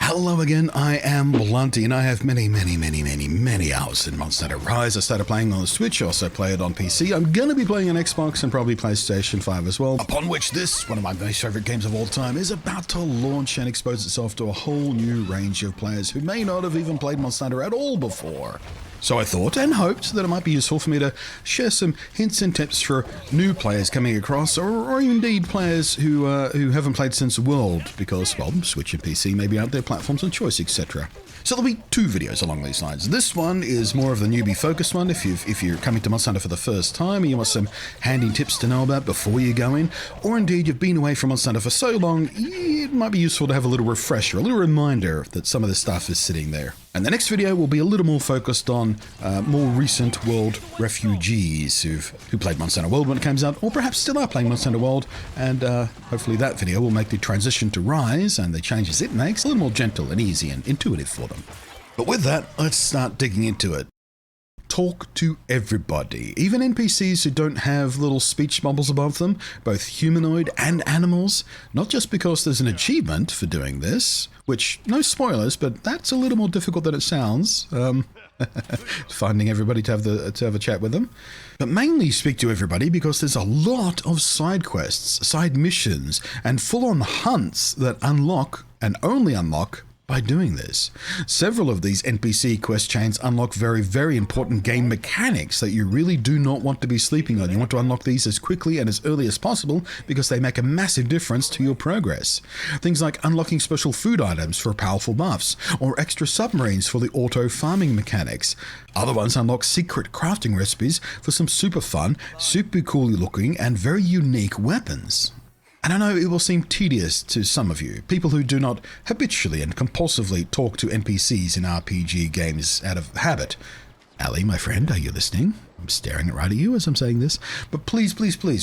Hello again, I am Blunty, and I have many hours in Monster Hunter Rise. I started playing on the Switch, I also play it on PC. I'm going to be playing on Xbox and probably PlayStation 5 as well, upon which this, one of my most favourite games of all time, is about to launch and expose itself to a whole new range of players who may not have even played Monster Hunter at all before. So I thought and hoped that it might be useful for me to share some hints and tips for new players coming across, or indeed players who haven't played since World, because, well, Switch and PC maybe aren't their platforms of choice, etc. So there'll be two videos along these lines. This one is more of the newbie focused one. If you're coming to Monster Hunter for the first time and you want some handy tips to know about before you go in, or indeed you've been away from Monster Hunter for so long, it might be useful to have a little refresher, a little reminder that some of this stuff is sitting there. And the next video will be a little more focused on more recent World refugees who played Monster Hunter World when it comes out, or perhaps still are playing Monster Hunter World, and hopefully that video will make the transition to Rise and the changes it makes a little more gentle and easy and intuitive for them. But with that, let's start digging into it. Talk to everybody, even NPCs who don't have little speech bubbles above them, both humanoid and animals, not just because there's an achievement for doing this, which, no spoilers, but that's a little more difficult than it sounds, finding everybody to have a chat with them, but mainly speak to everybody because there's a lot of side quests, side missions, and full-on hunts that unlock, and only unlock, by doing this. Several of these NPC quest chains unlock very important game mechanics that you really do not want to be sleeping on. You want to unlock these as quickly and as early as possible because they make a massive difference to your progress. Things like unlocking special food items for powerful buffs, or extra submarines for the auto farming mechanics. Other ones unlock secret crafting recipes for some super fun, super cool looking and very unique weapons. And I know it will seem tedious to some of you, people who do not habitually and compulsively talk to NPCs in RPG games out of habit. Ali, my friend, are you listening? I'm staring right at you as I'm saying this. But please,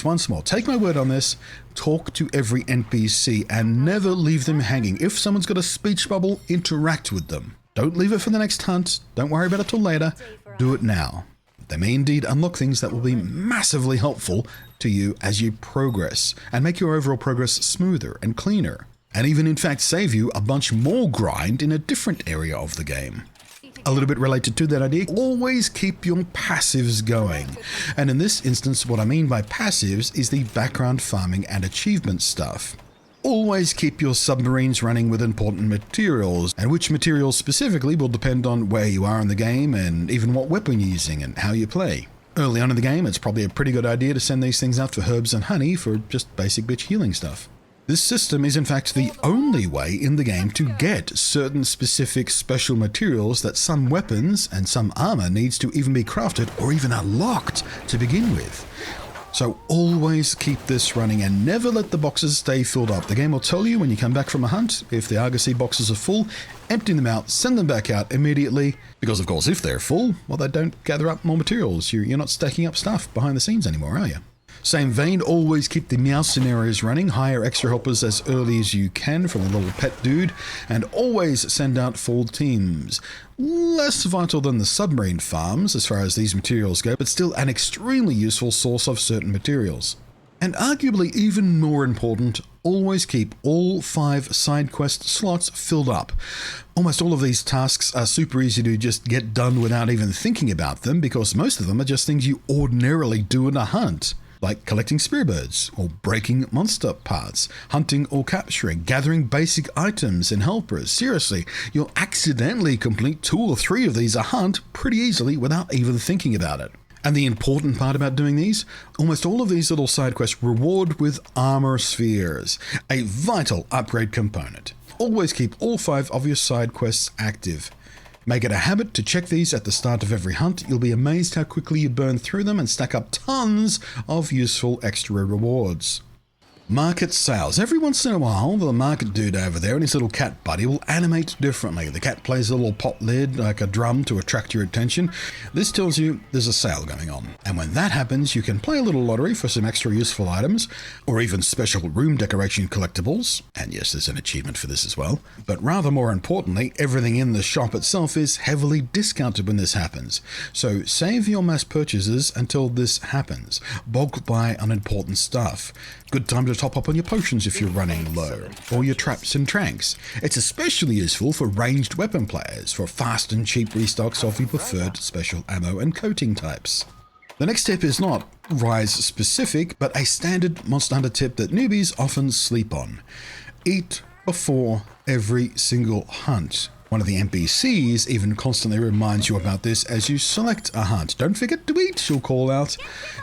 once more, take my word on this. Talk to every NPC and never leave them hanging. If someone's got a speech bubble, interact with them. Don't leave it for the next hunt. Don't worry about it till later. Do it now. They may indeed unlock things that will be massively helpful to you as you progress, and make your overall progress smoother and cleaner, and even in fact save you a bunch more grind in a different area of the game. A little bit related to that idea, always keep your passives going. And in this instance, what I mean by passives is the background farming and achievement stuff. Always keep your submarines running with important materials, and which materials specifically will depend on where you are in the game and even what weapon you're using and how you play. Early on in the game, it's probably a pretty good idea to send these things out for herbs and honey for just basic bitch healing stuff. This system is in fact the only way in the game to get certain specific special materials that some weapons and some armor needs to even be crafted or even unlocked to begin with. So always keep this running and never let the boxes stay filled up. The game will tell you when you come back from a hunt, if the Argosy boxes are full, empty them out, send them back out immediately, because of course if they're full, well, they don't gather up more materials. You're not stacking up stuff behind the scenes anymore, are you? Same vein, always keep the meow scenarios running, hire extra helpers as early as you can from the little pet dude, and always send out full teams. Less vital than the submarine farms as far as these materials go, but still an extremely useful source of certain materials. And arguably even more important, always keep all 5 side quest slots filled up. Almost all of these tasks are super easy to just get done without even thinking about them, because most of them are just things you ordinarily do in a hunt. Like collecting spearbirds, or breaking monster parts, hunting or capturing, gathering basic items and helpers. Seriously, you'll accidentally complete 2 or 3 of these a hunt pretty easily without even thinking about it. And the important part about doing these, almost all of these little side quests reward with armor spheres, a vital upgrade component. Always keep all 5 of your side quests active. Make it a habit to check these at the start of every hunt. You'll be amazed how quickly you burn through them and stack up tons of useful extra rewards. Market sales. Every once in a while, the market dude over there and his little cat buddy will animate differently. The cat plays a little pot lid like a drum to attract your attention. This tells you there's a sale going on. And when that happens, you can play a little lottery for some extra useful items, or even special room decoration collectibles. And yes, there's an achievement for this as well. But rather more importantly, everything in the shop itself is heavily discounted when this happens. So save your mass purchases until this happens. Bulk buy unimportant stuff. Good time to top up on your potions if you're running low, or your traps and tranks. It's especially useful for ranged weapon players, for fast and cheap restocks of your preferred special ammo and coating types. The next tip is not Rise specific, but a standard Monster Hunter tip that newbies often sleep on. Eat before every single hunt. One of the NPCs even constantly reminds you about this as you select a hunt. Don't forget to eat, she'll call out.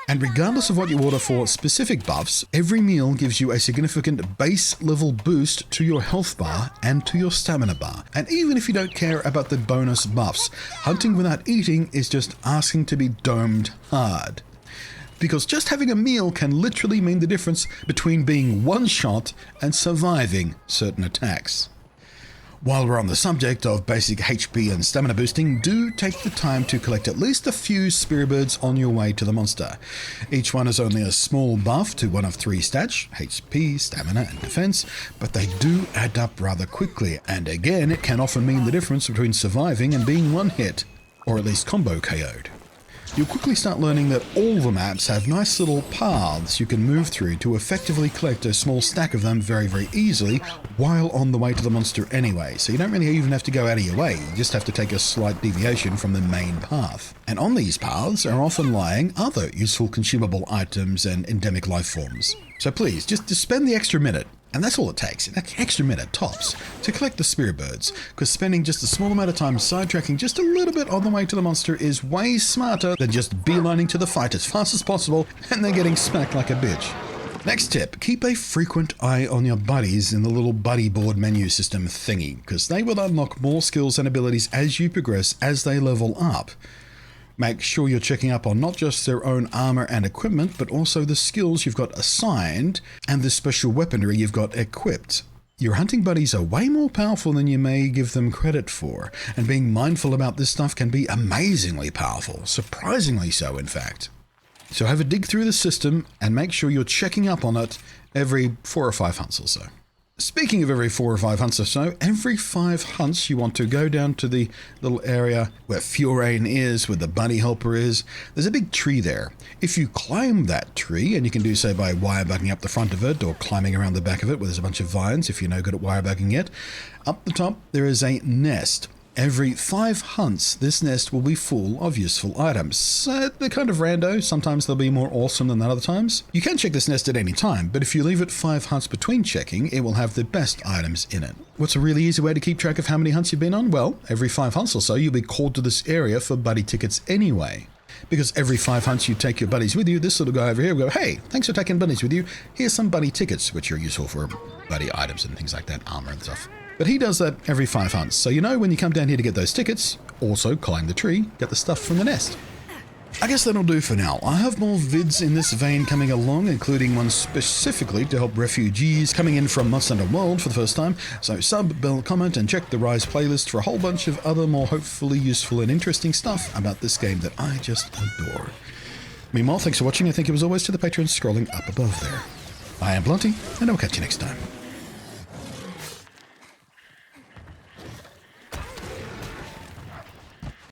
And regardless of what you order for specific buffs, every meal gives you a significant base level boost to your health bar and to your stamina bar. And even if you don't care about the bonus buffs, hunting without eating is just asking to be domed hard. Because just having a meal can literally mean the difference between being one-shot and surviving certain attacks. While we're on the subject of basic HP and stamina boosting, do take the time to collect at least a few spirit birds on your way to the monster. Each one is only a small buff to one of 3 stats, HP, stamina and defense, but they do add up rather quickly, and again it can often mean the difference between surviving and being one hit, or at least combo KO'd. You'll quickly start learning that all the maps have nice little paths you can move through to effectively collect a small stack of them very easily while on the way to the monster anyway, so you don't really even have to go out of your way, you just have to take a slight deviation from the main path. And on these paths are often lying other useful consumable items and endemic life forms. So please, just spend the extra minute. And that's all it takes, an extra minute tops, to collect the spirit birds, because spending just a small amount of time sidetracking just a little bit on the way to the monster is way smarter than just beelining to the fight as fast as possible and then getting smacked like a bitch. Next tip, keep a frequent eye on your buddies in the little buddy board menu system thingy, because they will unlock more skills and abilities as you progress as they level up. Make sure you're checking up on not just their own armor and equipment, but also the skills you've got assigned and the special weaponry you've got equipped. Your hunting buddies are way more powerful than you may give them credit for, and being mindful about this stuff can be amazingly powerful, surprisingly so in fact. So have a dig through the system and make sure you're checking up on it every 4 or 5 hunts or so. Speaking of every 4 or 5 hunts or so, every 5 hunts you want to go down to the little area where Furain is, where the bunny helper is. There's a big tree there. If you climb that tree, and you can do so by wirebugging up the front of it or climbing around the back of it where there's a bunch of vines if you're no good at wirebugging yet, up the top there is a nest. Every 5 hunts, this nest will be full of useful items. They're kind of rando, sometimes they'll be more awesome than other times. You can check this nest at any time, but if you leave it 5 hunts between checking, it will have the best items in it. What's a really easy way to keep track of how many hunts you've been on? Well, every 5 hunts or so, you'll be called to this area for buddy tickets anyway. Because every 5 hunts you take your buddies with you, this little guy over here will go, hey, thanks for taking buddies with you, here's some buddy tickets, which are useful for buddy items and things like that, armor and stuff. But he does that every 5 hunts, so you know when you come down here to get those tickets, also climb the tree, get the stuff from the nest. I guess that'll do for now. I have more vids in this vein coming along, including one specifically to help refugees coming in from Monster Hunter World for the first time, so sub, bell, comment, and check the Rise playlist for a whole bunch of other more hopefully useful and interesting stuff about this game that I just adore. Meanwhile, thanks for watching, and thank you as always to the patrons scrolling up above there. I am Blunty, and I'll catch you next time.